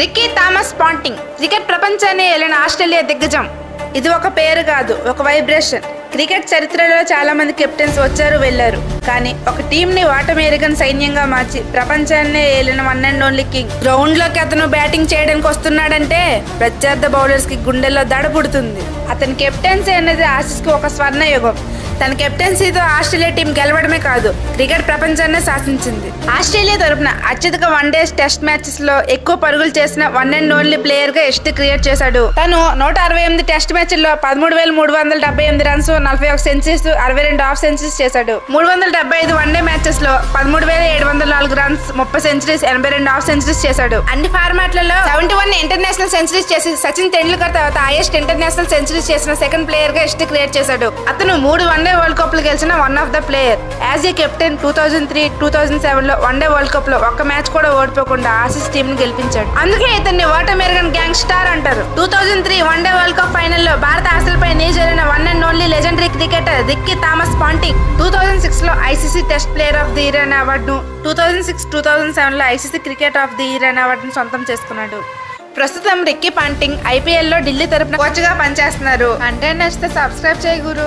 Ricky Thomas Ponting cricket ప్రపంచాన్ని ఏలిన Australia దిగ్గజం. ఇది ఒక పేరు కాదు, ఒక వైబ్రేషన్. క్రికెట్ చరిత్రలో చాలా మంది కెప్టెన్స్ వచ్చారు వెళ్లారు, కానీ ఒక టీం ని ఓటమి సైన్యంగా మార్చి ప్రపంచాన్నే ఏలిన one and only king. Ground లోకి అతను బ్యాటింగ్ చేయడానికి వస్తున్నాడంటే ప్రత్యర్థి బౌలర్స్ కి గుండెల్లో దడ పుడుతుంది. అతని కెప్టెన్సీ అనేది ఆసీస్ కి ఒక స్వర్ణ యుగం. తన కెప్టెన్సీతో ఆస్ట్రేలియా టీం గెలవడమే కాదు, క్రికెట్ ప్రపంచాన్ని శాసించింది. ఆస్ట్రేలియా తరపున అత్యధిక వన్డే టెస్ట్ మ్యాచెస్ లో ఎక్కువ పరుగులు చేసిన వన్ అండ్ ఓన్లీ ప్లేయర్ గా హిస్టరీ క్రియేట్ చేశాడు. తను 168 టెస్ట్ మ్యాచ్ల్లో 13,378 రన్స్, 41 సెంచరీస్, 62 హాఫ్ సెంచరీస్ చేశాడు. 375 వన్డే మ్యాచెస్ లో 13,704 రన్స్, 30 సెంచరీస్, 82 హాఫ్ సెంచరీస్ చేశాడు. అన్ని ఫార్మాట్లలో 71 ఇంటర్నేషనల్ సెంచరీస్ చేసి సచిన్ టెండూల్కర్ తర్వాత హైయెస్ట్ ఇంటర్నేషనల్ సెంచరీస్ చేసిన సెకండ్ ప్లేయర్ గా హిస్టరీ క్రియేట్ చేశాడు. అతను 3 వన్డే వరల్డ్ కప్ లో గెలిచిన one of the player. As a captain 2003, 2007 లో వన్డే వరల్డ్ కప్ లో ఒక్క మ్యాచ్ కూడా ఓడిపోకుండా ఆసీస్ టీమ్ ని గెలిపించాడు. అందుకే ఇతన్ని ఓటమెరగని గ్యాంగ్ స్టార్ అంటారు. 2003 వన్డే వరల్డ్ కప్ ఫైనల్ లో భారత ఆశలపై జరిగిన one and only legendary cricketer Ricky Thomas Ponting 2006 లో ICC test player of the year అనే అవార్డును, 2006, 2007 లో ICC cricket of the year అనే అవార్డును సొంతం చేసుకున్నాడు. ప్రస్తుతం రిక్కీ పాంటింగ్ ఐపీఎల్ లో ఢిల్లీ తరపున కోచ్ గా పనిచేస్తున్నారు. అంటే నచ్చితే సబ్స్క్రైబ్ చేయ గురు.